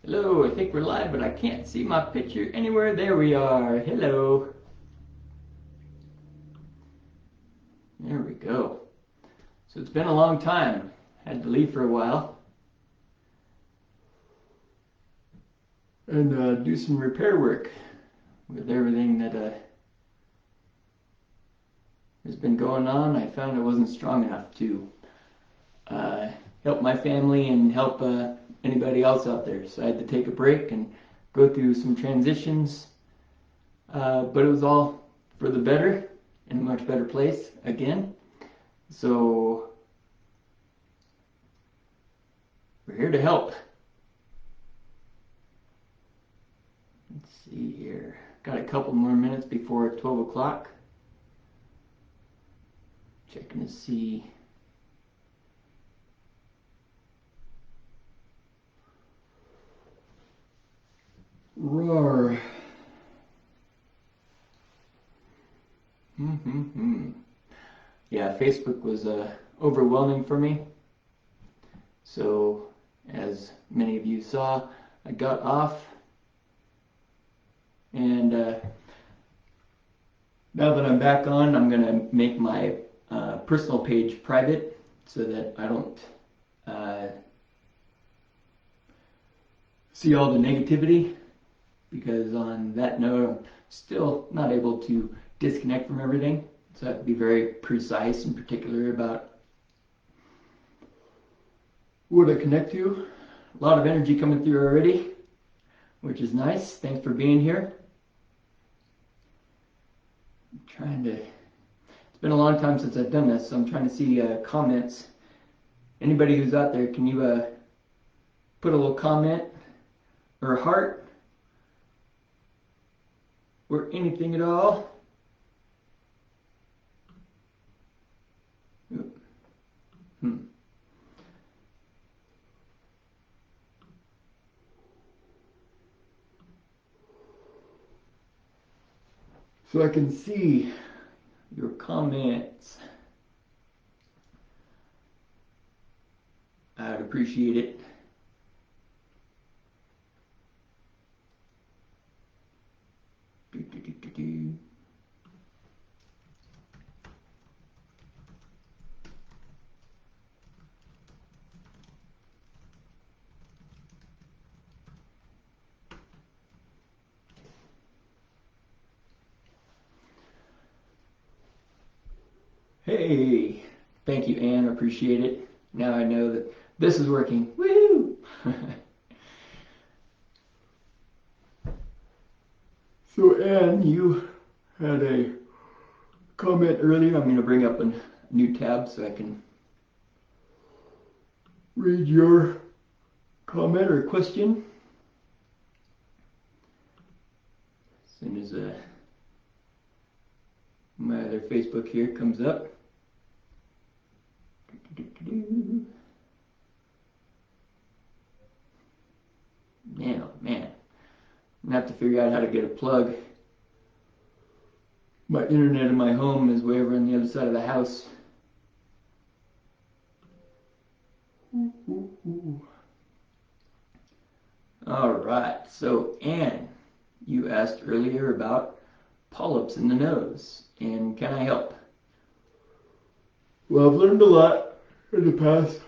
Hello, I think we're live, but I can't see my picture anywhere. There we are. Hello. There we go. So it's been a long time. Had to leave for a while. And do some repair work with everything that has been going on. I found I wasn't strong enough to help my family and help anybody else out there. So I had to take a break and go through some transitions. But it was all for the better, in a much better place again. So we're here to help. Let's see here. Got a couple more minutes before 12 o'clock. Checking to see. Roar. Yeah, Facebook was overwhelming for me. So, as many of you saw, I got off. And now that I'm back on, I'm going to make my personal page private so that I don't see all the negativity. Because on that note, I'm still not able to disconnect from everything. So I have to be very precise and particular about what I connect to. A lot of energy coming through already, which is nice. Thanks for being here. It's been a long time since I've done this, so I'm trying to see comments. Anybody who's out there, can you put a little comment or a heart or anything at all? So I can see your comments. I'd appreciate it. Hey, thank you, Anne. Appreciate it. Now I know that this is working. Woo! So, Anne, you had a comment earlier. I'm going to bring up a new tab so I can read your comment or question. As soon as my other Facebook here comes up. Man, oh man. I'm going to have to figure out how to get a plug. My internet in my home is way over on the other side of the house. Alright, so Anne, you asked earlier about polyps in the nose, and can I help? Well, I've learned a lot in the past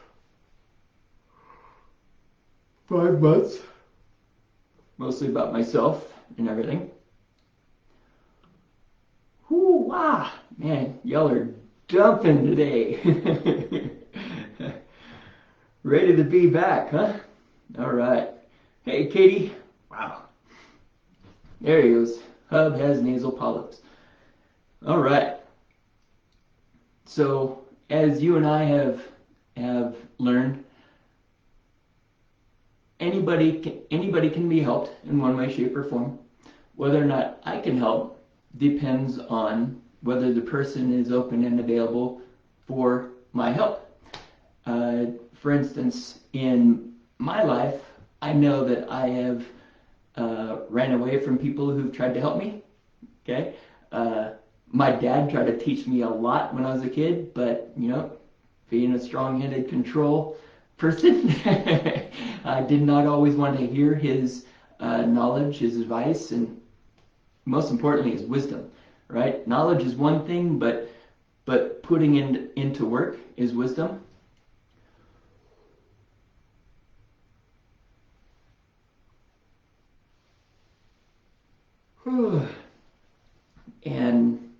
5 months, mostly about myself and everything. Whoo, wow, man, y'all are dumping today. Ready to be back, huh? All right. Hey, Katie. Wow. There he goes. Hub has nasal polyps. All right. So, as you and I have learned, anybody can be helped in one way, shape, or form. Whether or not I can help depends on whether the person is open and available for my help. For instance, in my life, I know that I have ran away from people who've tried to help me. Okay, my dad tried to teach me a lot when I was a kid, but you know, being a strong-headed control person, I did not always want to hear his knowledge, his advice, and most importantly, his wisdom. Right? Knowledge is one thing, but putting into work is wisdom. And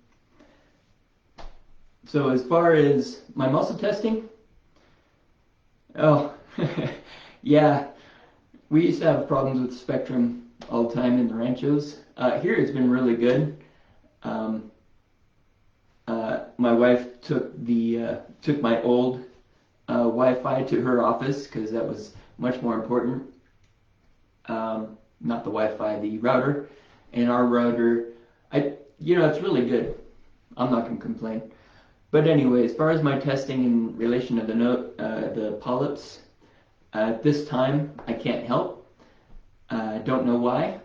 so as far as my muscle testing, oh, yeah, we used to have problems with Spectrum all the time in the ranchos. Here it's been really good. My wife took my old Wi-Fi to her office because that was much more important. Not the Wi-Fi, the router. And our router, it's really good. I'm not going to complain. But anyway, as far as my testing in relation to the polyps, at this time I can't help. Don't know why.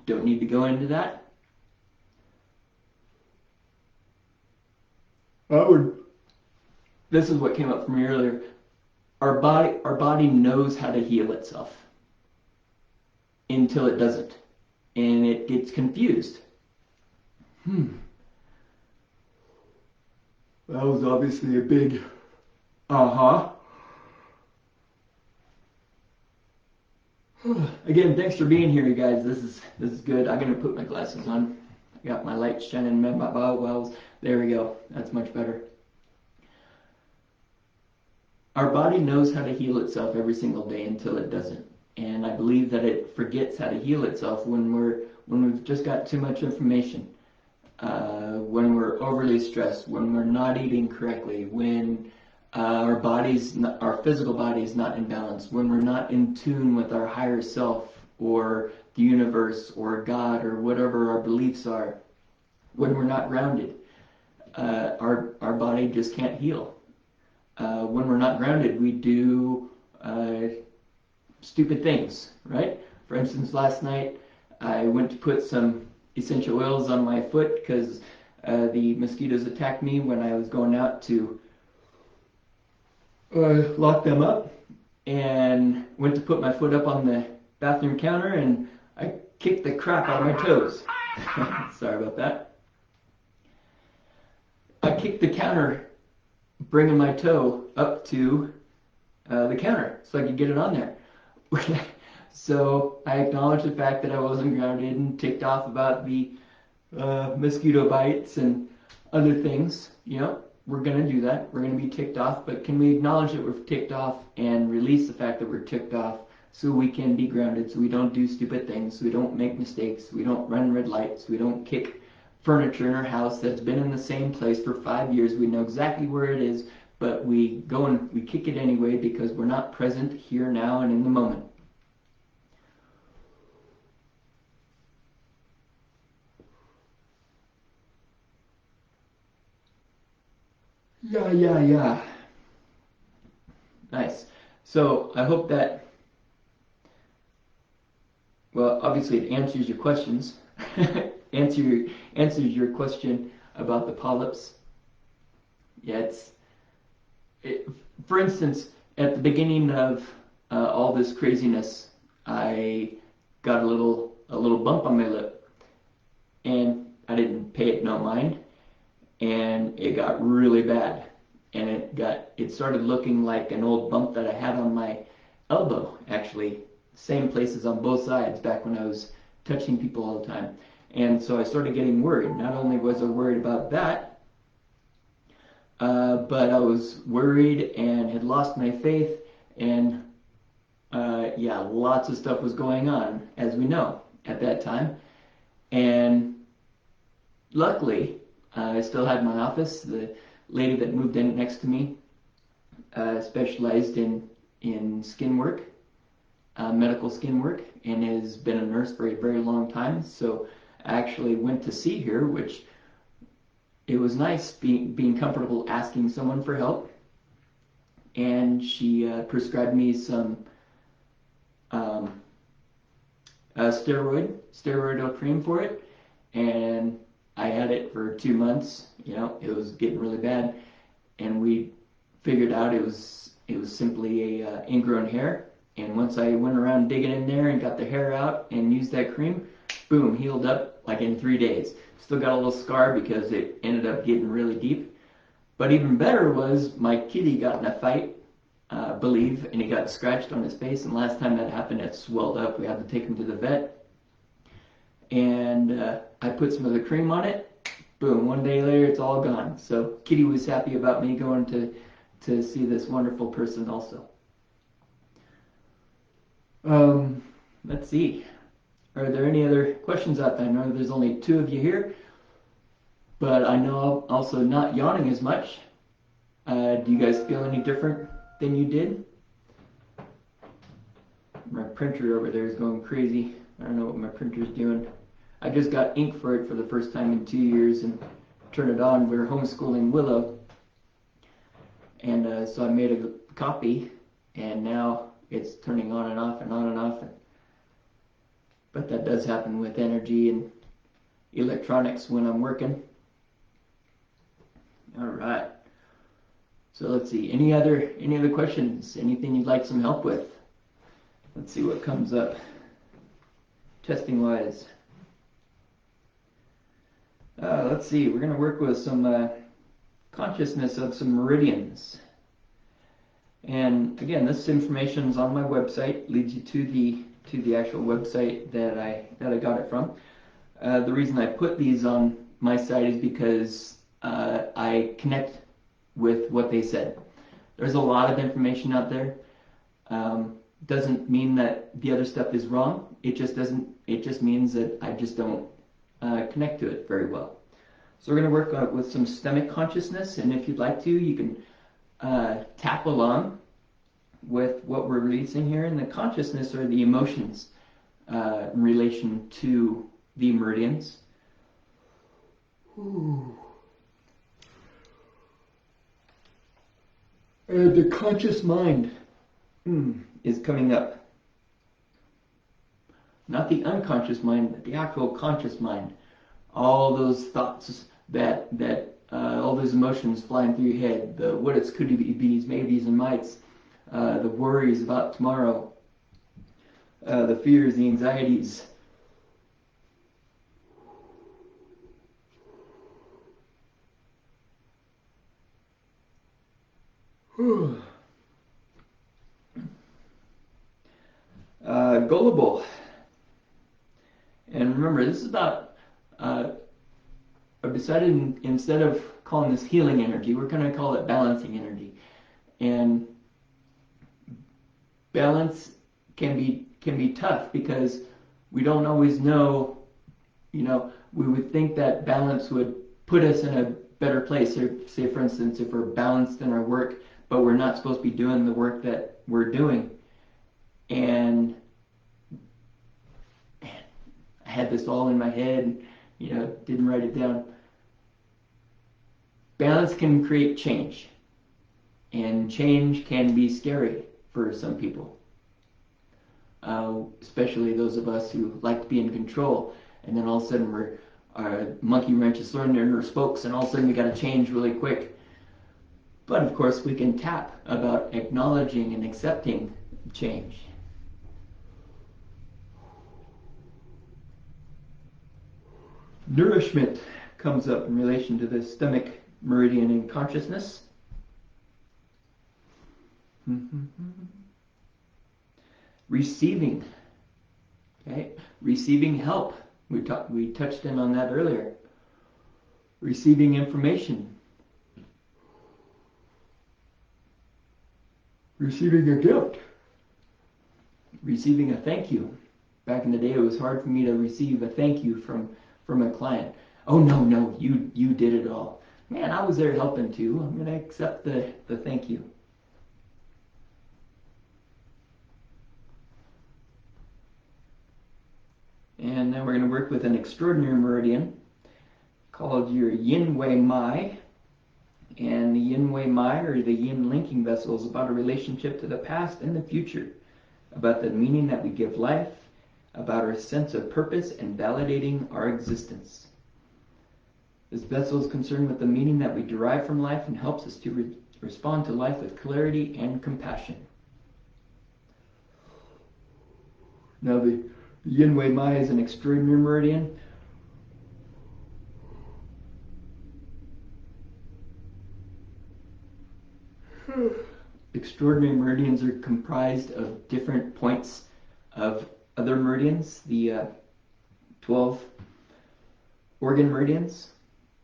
Don't need to go into that. This is what came up for me earlier. Our body knows how to heal itself until it doesn't, and it gets confused. That was obviously a big Again, thanks for being here, you guys. This is good. I'm gonna put my glasses on. I got my light shining in my wells. There we go. That's much better. Our body knows how to heal itself every single day until it doesn't. And I believe that it forgets how to heal itself when we've just got too much information, when we're overly stressed, when we're not eating correctly, when our physical body is not in balance, when we're not in tune with our higher self or the universe or God or whatever our beliefs are, when we're not grounded, our body just can't heal. When we're not grounded, we do stupid things, right? For instance, last night I went to put some essential oils on my foot because the mosquitoes attacked me when I was going out to lock them up, and went to put my foot up on the bathroom counter, and I kicked the crap out of my toes. Sorry about that. I kicked the counter, bringing my toe up to the counter so I could get it on there. So I acknowledged the fact that I wasn't grounded and ticked off about the mosquito bites and other things. We're going to do that. We're going to be ticked off, but can we acknowledge that we're ticked off and release the fact that we're ticked off so we can be grounded, so we don't do stupid things, so we don't make mistakes, we don't run red lights, we don't kick furniture in our house that's been in the same place for 5 years. We know exactly where it is, but we go and we kick it anyway because we're not present here, now, and in the moment. Yeah. Nice. So I hope that, well, obviously it answers your questions. Answers your question about the polyps. Yeah, for instance, at the beginning of all this craziness, I got a little bump on my lip, and I didn't pay it no mind, and it got really bad, and it started looking like an old bump that I had on my elbow, actually, same places on both sides back when I was touching people all the time. And so I started getting worried. Not only was I worried about that, but I was worried and had lost my faith, and lots of stuff was going on, as we know, at that time. And luckily, I still had my office. The lady that moved in next to me specialized in skin work, medical skin work, and has been a nurse for a very long time. So I actually went to see her, which it was nice being comfortable asking someone for help. And she prescribed me some steroidal cream for it, and I had it for 2 months. It was getting really bad, and we figured out it was simply a ingrown hair, And once I went around digging in there and got the hair out and used that cream, boom, healed up like in 3 days. Still got a little scar because it ended up getting really deep. But even better was my kitty got in a fight, believe, and he got scratched on his face. And last time that happened, it swelled up. We had to take him to the vet. And I put some of the cream on it. Boom, 1 day later, it's all gone. So Kitty was happy about me going to see this wonderful person also. Let's see. Are there any other questions out there? I know there's only 2 of you here, but I know I'm also not yawning as much. Do you guys feel any different than you did? My printer over there is going crazy. I don't know what my printer's doing. I just got ink for it for the first time in 2 years and turned it on. We're homeschooling Willow. And so I made a copy, and now it's turning on and off and on and off. But that does happen with energy and electronics when I'm working. All right. So let's see. Any other questions? Anything you'd like some help with? Let's see what comes up. Testing wise. Let's see. We're going to work with some consciousness of some meridians. And again, this information is on my website. Leads you to the actual website that I got it from. The reason I put these on my site is because I connect with what they said. There's a lot of information out there. Doesn't mean that the other stuff is wrong. It just means that I just don't connect to it very well. So we're going to work with some stomach consciousness, and if you'd like to, you can tap along with what we're releasing here. And the consciousness are the emotions in relation to the meridians. Ooh. The conscious mind is coming up. Not the unconscious mind, but the actual conscious mind. All those thoughts that all those emotions flying through your head, the what it's, could be's, maybes, and mights, the worries about tomorrow, the fears, the anxieties. Gullible. And remember, this is about, I've decided instead of calling this healing energy, we're going to call it balancing energy. And balance can be tough because we don't always know, we would think that balance would put us in a better place. Say, for instance, if we're balanced in our work, but we're not supposed to be doing the work that we're doing. And man, I had this all in my head, didn't write it down. Balance can create change, and change can be scary for some people, especially those of us who like to be in control, and then all of a sudden our monkey wrench is thrown in our spokes, and all of a sudden we got to change really quick. But of course we can tap about acknowledging and accepting change. Nourishment comes up in relation to the stomach meridian and consciousness. Receiving. Okay, receiving help. We touched in on that earlier. Receiving information. Receiving a gift. Receiving a thank you. Back in the day, it was hard for me to receive a thank you from a client. Oh no, you did it all. Man, I was there helping too. I'm going to accept the thank you. And then we're going to work with an extraordinary meridian called your Yin Wei Mai. And the Yin Wei Mai, or the Yin linking vessel, is about a relationship to the past and the future, about the meaning that we give life, about our sense of purpose and validating our existence. This vessel is concerned with the meaning that we derive from life and helps us to respond to life with clarity and compassion. Now the Yin Wei Mai is an extraordinary meridian. Extraordinary meridians are comprised of different points of other meridians, the 12 organ meridians,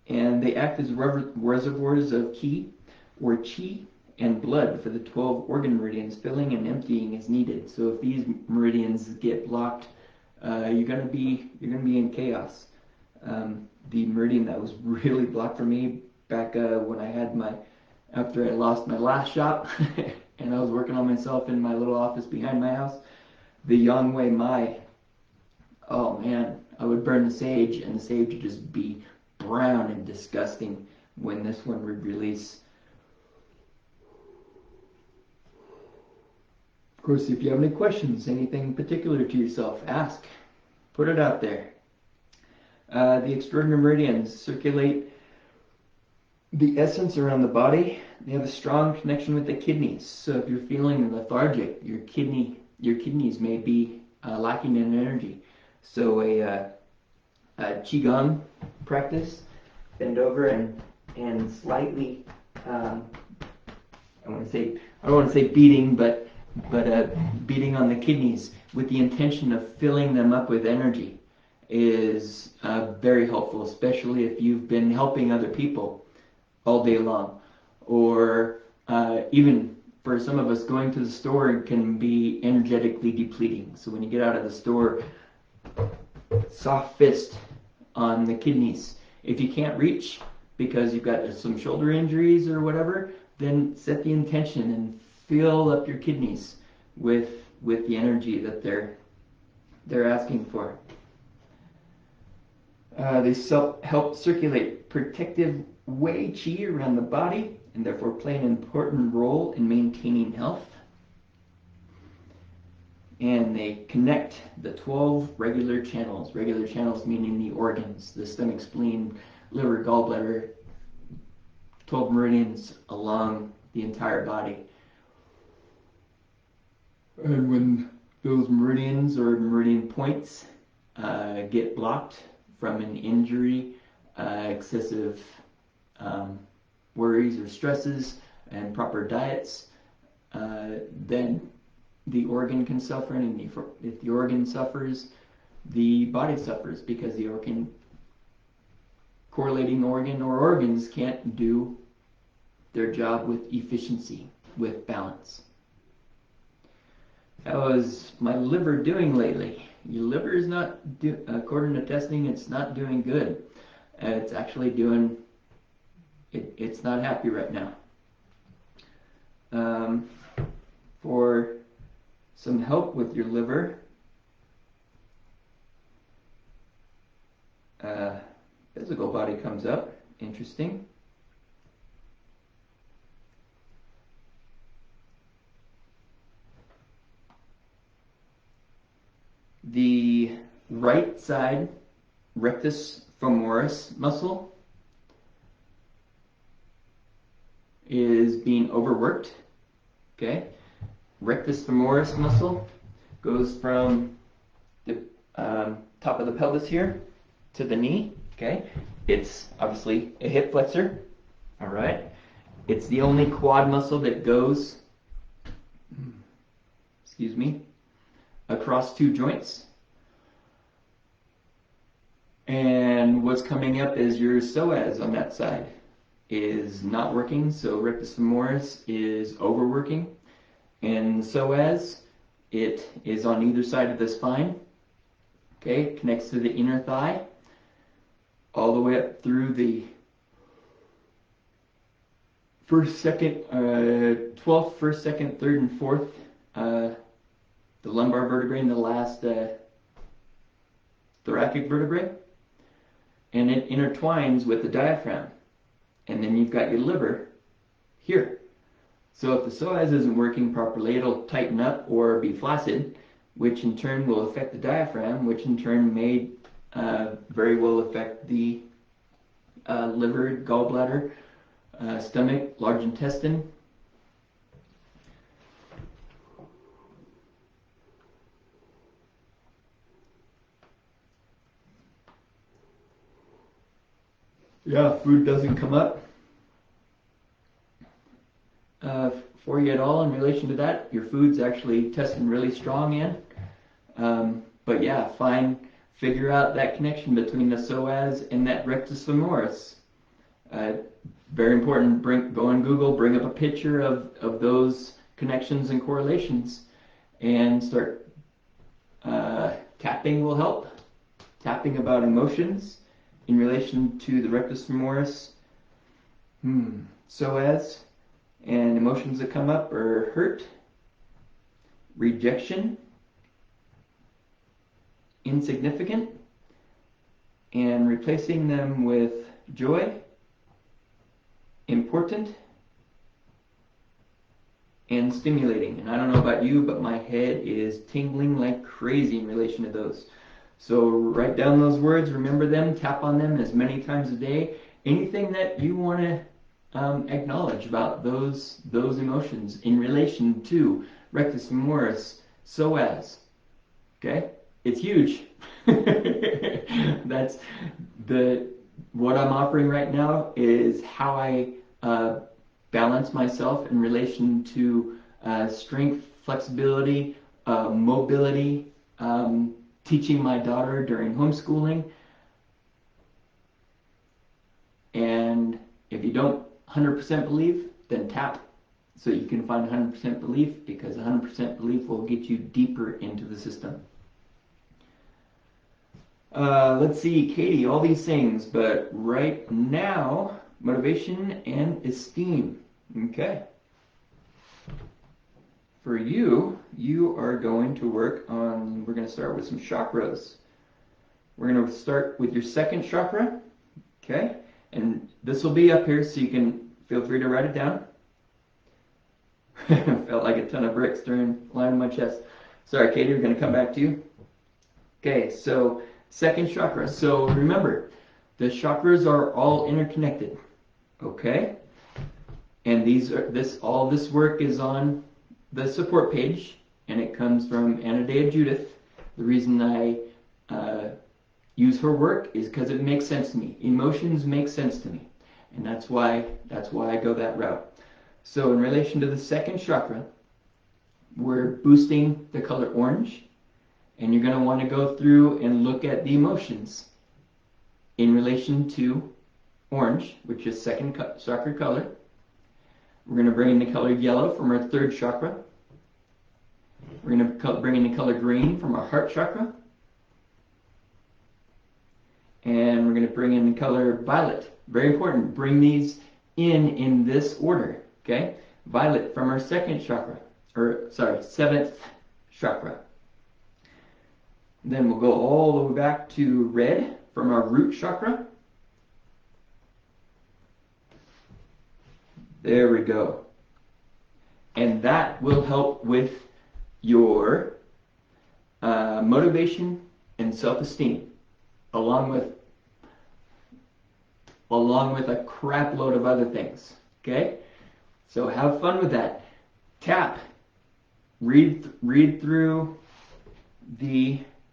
and they act as reservoirs of ki or chi and blood for the 12 organ meridians. Filling and emptying is needed. So if these meridians get blocked, you're gonna be in chaos. The meridian that was really blocked for me back when I had after I lost my last shop and I was working on myself in my little office behind my house, the Yang Wei Mai. Oh man, I would burn the sage and the sage would just be brown and disgusting when this one would release. Of course, if you have any questions, anything particular to yourself, ask. Put it out there. The extraordinary meridians circulate the essence around the body. They have a strong connection with the kidneys. So if you're feeling lethargic, your kidneys may be lacking in energy. So a qigong practice, bend over and slightly, I don't want to say beating, but beating on the kidneys with the intention of filling them up with energy is very helpful, especially if you've been helping other people all day long, or even for some of us, going to the store can be energetically depleting. So when you get out of the store, soft fist on the kidneys. If you can't reach because you've got some shoulder injuries or whatever, then set the intention and fill up your kidneys with the energy that they're asking for. They help circulate protective Wei Qi around the body and therefore play an important role in maintaining health. And they connect the 12 regular channels meaning the organs, the stomach, spleen, liver, gallbladder, 12 meridians along the entire body. And when those meridians or meridian points get blocked from an injury, excessive worries or stresses, and proper diets, then the organ can suffer, and if the organ suffers, the body suffers, because the correlating organ or organs can't do their job with efficiency, with balance. How is my liver doing lately? Your liver is not, according to testing, it's not doing good. It's actually doing, it's not happy right now. For some help with your liver, physical body comes up. Interesting. The right side rectus femoris muscle is being overworked. Okay, rectus femoris muscle goes from the top of the pelvis here to the knee. Okay, it's obviously a hip flexor. All right, it's the only quad muscle that goes, across two joints. And what's coming up is your psoas on that side is not working, so rectus femoris is overworking. And psoas, it is on either side of the spine. Okay, connects to the inner thigh, all the way up through the first, second, 12th, first, second, third, and fourth, the lumbar vertebrae and the last thoracic vertebrae, and it intertwines with the diaphragm. And then you've got your liver here. So if the psoas isn't working properly, it'll tighten up or be flaccid, which in turn will affect the diaphragm, which in turn may very well affect the liver, gallbladder, stomach, large intestine. Yeah, food doesn't come up for you at all in relation to that. Your food's actually testing really strong in. But yeah, figure out that connection between the psoas and that rectus femoris. Very important. Go on Google, bring up a picture of those connections and correlations, and start tapping will help. Tapping about emotions in relation to the rectus femoris, psoas, and emotions that come up are hurt, rejection, insignificant, and replacing them with joy, important, and stimulating. And I don't know about you, but my head is tingling like crazy in relation to those. So write down those words, remember them, tap on them as many times a day. Anything that you want to acknowledge about those emotions in relation to rectus femoris, psoas. Okay? It's huge. That's what I'm offering right now is how I balance myself in relation to strength, flexibility, mobility, teaching my daughter during homeschooling. And if you don't 100% believe, then tap so you can find 100% belief, because 100% belief will get you deeper into the system. Let's see, Katie, all these things, but right now, motivation and esteem. Okay. For you are going to work on, we're going to start with some chakras. We're going to start with your second chakra. Okay. And this will be up here, so you can feel free to write it down. Felt like a ton of bricks during lying on my chest. Sorry, Katie, we're going to come back to you. Okay, so second chakra. So remember, the chakras are all interconnected. Okay? And all this work is on the support page, and it comes from Anadea Judith. The reason I use her work is because it makes sense to me. Emotions make sense to me, and that's why I go that route. So in relation to the second chakra, we're boosting the color orange, and you're going to want to go through and look at the emotions in relation to orange, which is second chakra color. We're going to bring in the color yellow from our third chakra. We're going to bring in the color green from our heart chakra. And we're going to bring in the color violet. Very important. Bring these in this order. Okay? Violet from our seventh chakra. Then we'll go all the way back to red from our root chakra. There we go. And that will help with your motivation and self-esteem, along with a crap load of other things. Okay? So have fun with that. Tap. Read through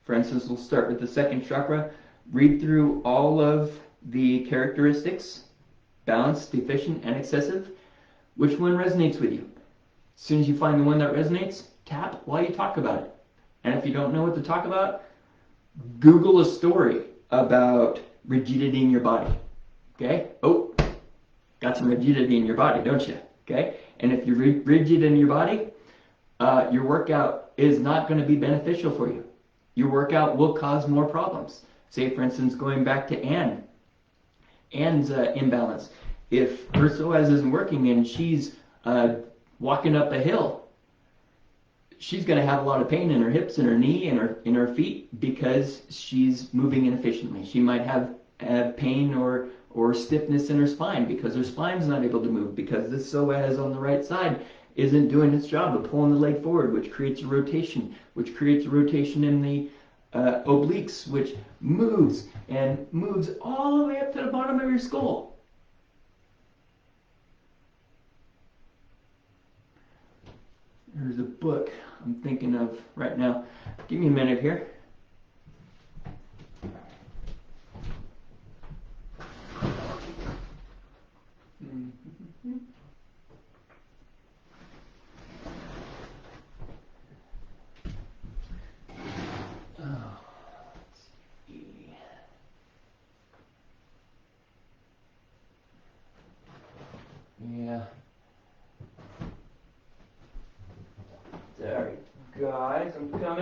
for instance, we'll start with the second chakra. Read through all of the characteristics: balanced, deficient, and excessive. Which one resonates with you? As soon as you find the one that resonates, tap while you talk about it. And if you don't know what to talk about, Google a story about rigidity in your body. Okay? Oh, got some rigidity in your body, don't you? Okay? And if you're rigid in your body, your workout is not going to be beneficial for you. Your workout will cause more problems. Say, for instance, going back to Anne's imbalance. If her psoas isn't working and she's walking up a hill, she's going to have a lot of pain in her hips and her knee and in her feet because she's moving inefficiently. She might have pain or stiffness in her spine because her spine's not able to move, because this psoas on the right side isn't doing its job of pulling the leg forward, which creates a rotation in the obliques, which moves all the way up to the bottom of your skull. There's a book I'm thinking of right now. Give me a minute here.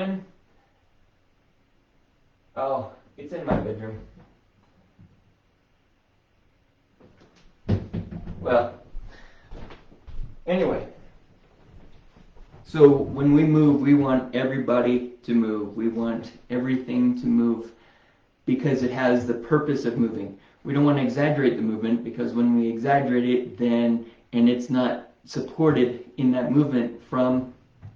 oven? Oh, it's in my bedroom. Well, anyway. So when we move, we want everybody to move. We want everything to move because it has the purpose of moving. We don't want to exaggerate the movement, because when we exaggerate it, then, and it's not supported in that movement from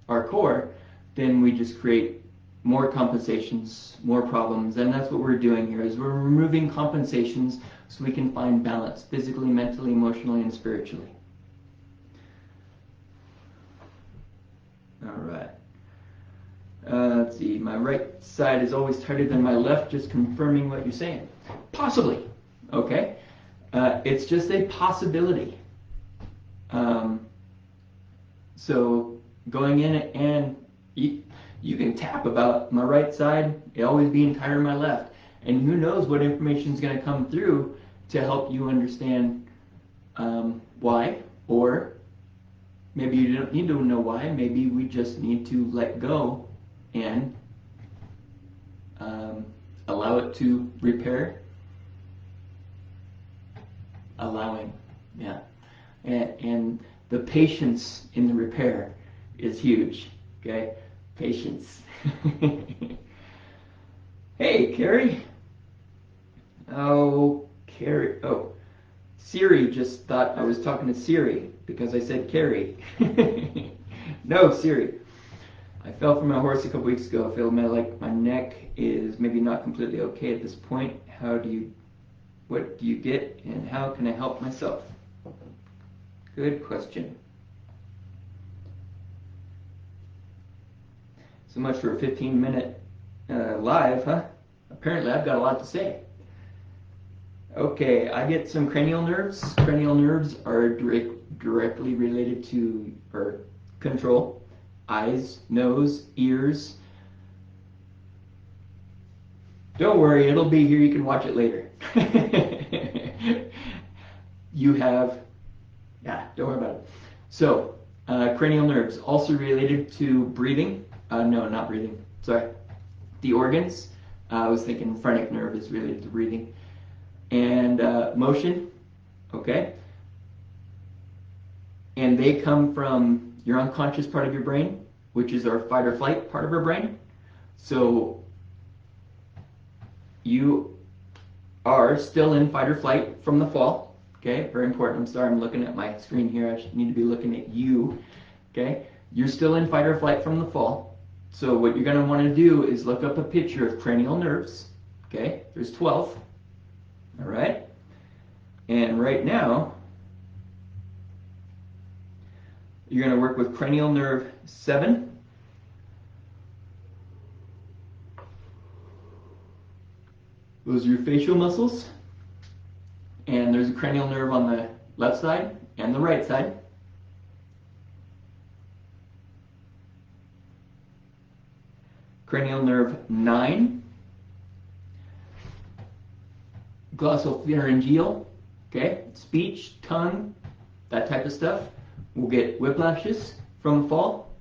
our core, then we just create more compensations, more problems. And that's what we're doing here, is we're removing compensations so we can find balance physically, mentally, emotionally, and spiritually. All right. Let's see. My right side is always tighter than my left, just confirming what you're saying. Possibly. Okay. It's just a possibility. So going in and you can tap about my right side always being tighter than my left. And who knows what information is going to come through to help you understand why, or maybe you don't need to know why. Maybe we just need to let go and allow it to repair. Allowing, yeah. And the patience in the repair is huge, okay? Patience. Hey, Carrie. Oh, Carrie. Oh, Siri just thought I was talking to Siri because I said Carrie. No, Siri. I fell from my horse a couple weeks ago. I feel like my neck is maybe not completely okay at this point. What do you get, and how can I help myself? Good question. So much for a 15-minute live, huh? Apparently I've got a lot to say. Okay, I get some cranial nerves. Cranial nerves are directly related to or control eyes, nose, ears. Don't worry, it'll be here. You can watch it later. You have, yeah, don't worry about it. So, cranial nerves also related to breathing. No, not breathing. Sorry. The organs. I was thinking phrenic nerve is related to breathing. And motion. Okay. And they come from your unconscious part of your brain, which is our fight or flight part of our brain. So you are still in fight or flight from the fall. Okay, very important. I'm sorry, I'm looking at my screen here. I need to be looking at you. Okay, you're still in fight or flight from the fall. So what you're going to want to do is look up a picture of cranial nerves. Okay, there's 12. All right, and right now you're going to work with cranial nerve 7. Those are your facial muscles. And there's a cranial nerve on the left side and the right side. Cranial nerve 9. Glossopharyngeal, okay, speech, tongue, that type of stuff. We'll get whiplashes from the fall,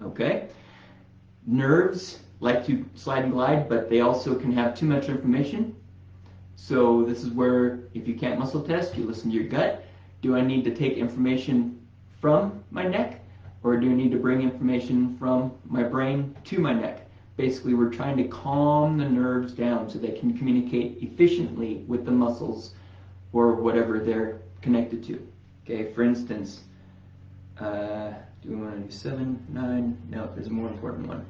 okay. Nerves like to slide and glide, but they also can have too much information. So this is where, if you can't muscle test, you listen to your gut. Do I need to take information from my neck, or do I need to bring information from my brain to my neck? Basically, we're trying to calm the nerves down so they can communicate efficiently with the muscles or whatever they're connected to. Okay, for instance, do we want to do 7, 9? No, there's a more important one.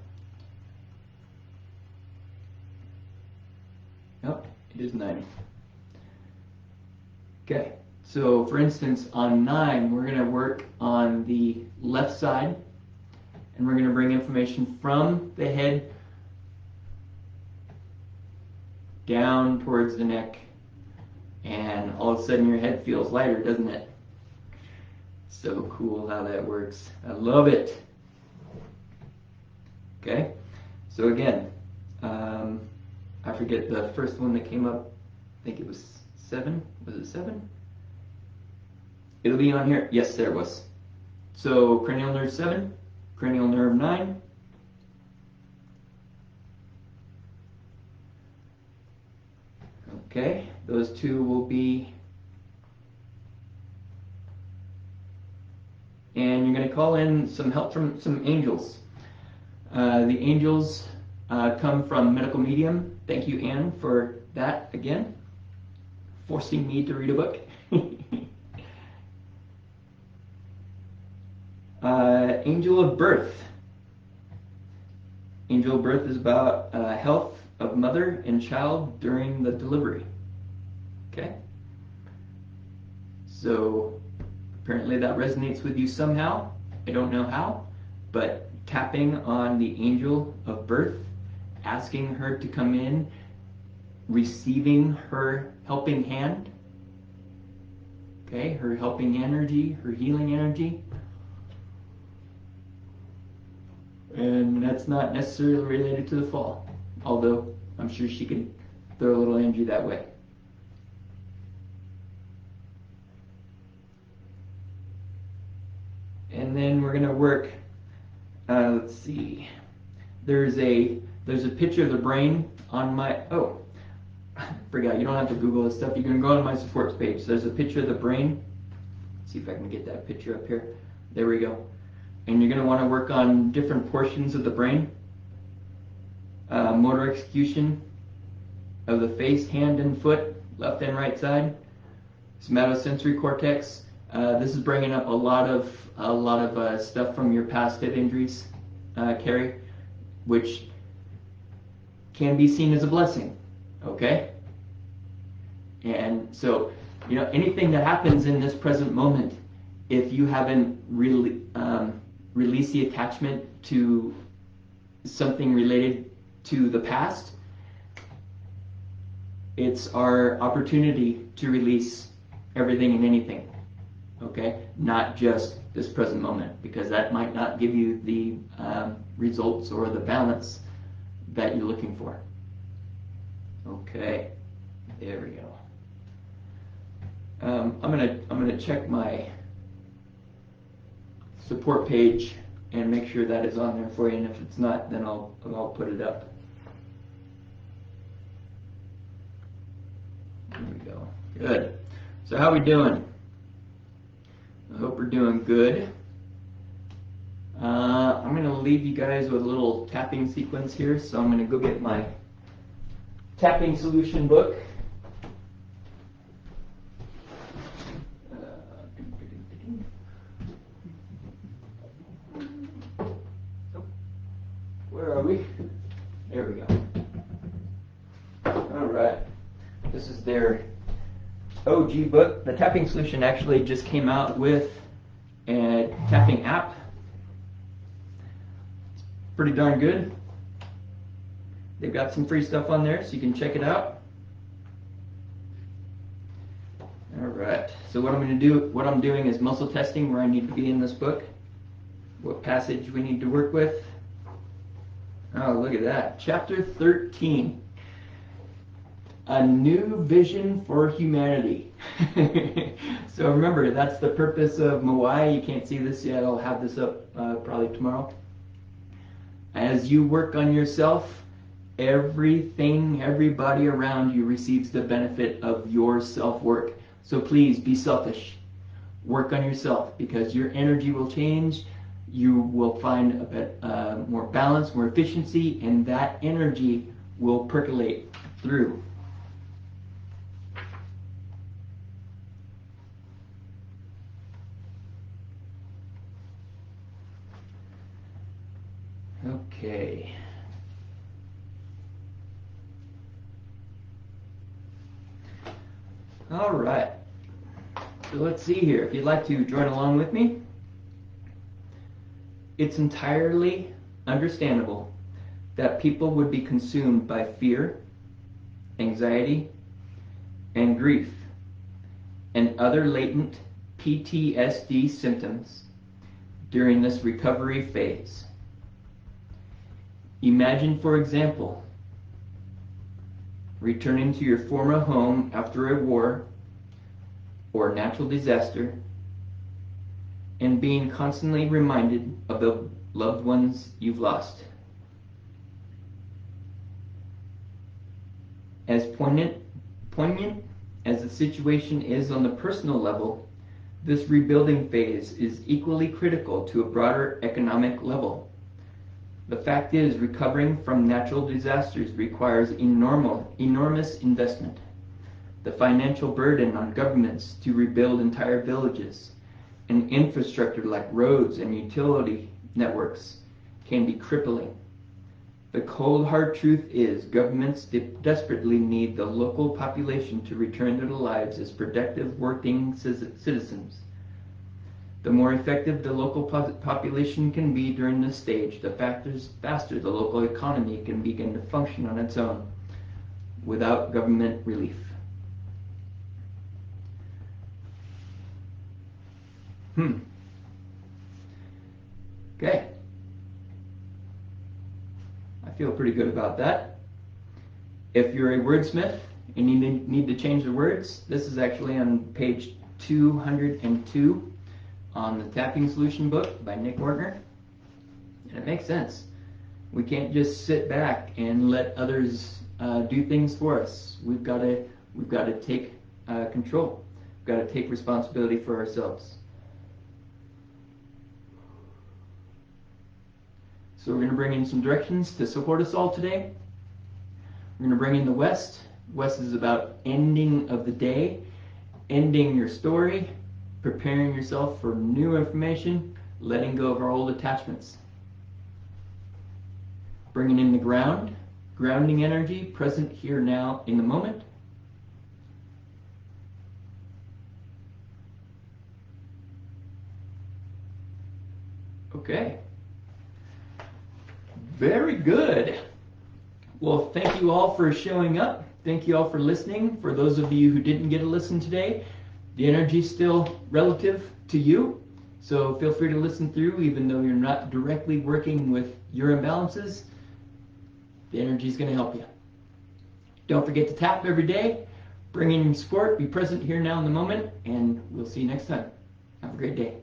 Nope, it is 9. Okay, so for instance, on 9, we're going to work on the left side, and we're going to bring information from the head down towards the neck, and all of a sudden your head feels lighter, doesn't it? So cool how that works. I love it. Okay, so again, I forget the first one that came up. I think it was 7. Was it 7? It'll be on here. Yes, there it was. So cranial nerve 7, cranial nerve 9, Okay, those two will be, and you're going to call in some help from some angels. The angels come from Medical Medium. Thank you, Anne, for that again, forcing me to read a book. Angel of Birth. Angel of Birth is about health of mother and child during the delivery. Okay? So apparently that resonates with you somehow. I don't know how, but tapping on the angel of birth, asking her to come in, receiving her helping hand, okay, her helping energy, her healing energy. And that's not necessarily related to the fall, although I'm sure she could throw a little energy that way. And then we're going to work, let's see, there's a picture of the brain on my, oh, I forgot, you don't have to Google this stuff, you can go on my supports page. There's a picture of the brain. Let's see if I can get that picture up here. There we go. And you're going to want to work on different portions of the brain. Motor execution of the face, hand, and foot, left and right side. Somatosensory cortex. This is bringing up a lot of stuff from your past head injuries, Carrie, which can be seen as a blessing. Okay? And so, you know, anything that happens in this present moment, if you haven't really released the attachment to something related to the past, it's our opportunity to release everything and anything. Okay? Not just this present moment, because that might not give you the results or the balance that you're looking for. Okay, there we go. I'm gonna check my support page and make sure that is on there for you, and if it's not, then I'll put it up. There we go. Good. So how we doing? I hope we're doing good. I'm going to leave you guys with a little tapping sequence here, so I'm going to go get my tapping solution book. Where are we? There we go. All right. This is their OG book. The tapping solution actually just came out with a tapping app. It's pretty darn good. They've got some free stuff on there, so you can check it out. All right. So what I'm doing is muscle testing where I need to be in this book, what passage we need to work with. Oh, look at that. Chapter 13. A new vision for humanity. So remember, that's the purpose of Moai. You can't see this yet. I'll have this up probably tomorrow. As you work on yourself, everybody around you receives the benefit of your self-work. So please be selfish. Work on yourself, because your energy will change. You will find a bit more balance, more efficiency, and that energy will percolate through. Okay. All right. So let's see here. If you'd like to join along with me, it's entirely understandable that people would be consumed by fear, anxiety, and grief, and other latent PTSD symptoms during this recovery phase. Imagine, for example, returning to your former home after a war or natural disaster and being constantly reminded of the loved ones you've lost. As poignant as the situation is on the personal level, this rebuilding phase is equally critical to a broader economic level. The fact is, recovering from natural disasters requires enormous investment. The financial burden on governments to rebuild entire villages and infrastructure like roads and utility networks can be crippling. The cold hard truth is governments desperately need the local population to return to their lives as productive working citizens. The more effective the local population can be during this stage, the faster the local economy can begin to function on its own without government relief. Okay. I feel pretty good about that. If you're a wordsmith and you need to change the words, this is actually on page 202 on the Tapping Solution book by Nick Ortner. And it makes sense. We can't just sit back and let others do things for us. We've got to take control. We've got to take responsibility for ourselves. So we're going to bring in some directions to support us all today. We're going to bring in the West. West is about ending of the day, ending your story, preparing yourself for new information, letting go of our old attachments. Bringing in the ground, grounding energy, present here now in the moment. Okay. Very good. Well, thank you all for showing up. Thank you all for listening. For those of you who didn't get to listen today, the energy is still relative to you. So feel free to listen through, even though you're not directly working with your imbalances. The energy is going to help you. Don't forget to tap every day. Bring in your support. Be present here now in the moment. And we'll see you next time. Have a great day.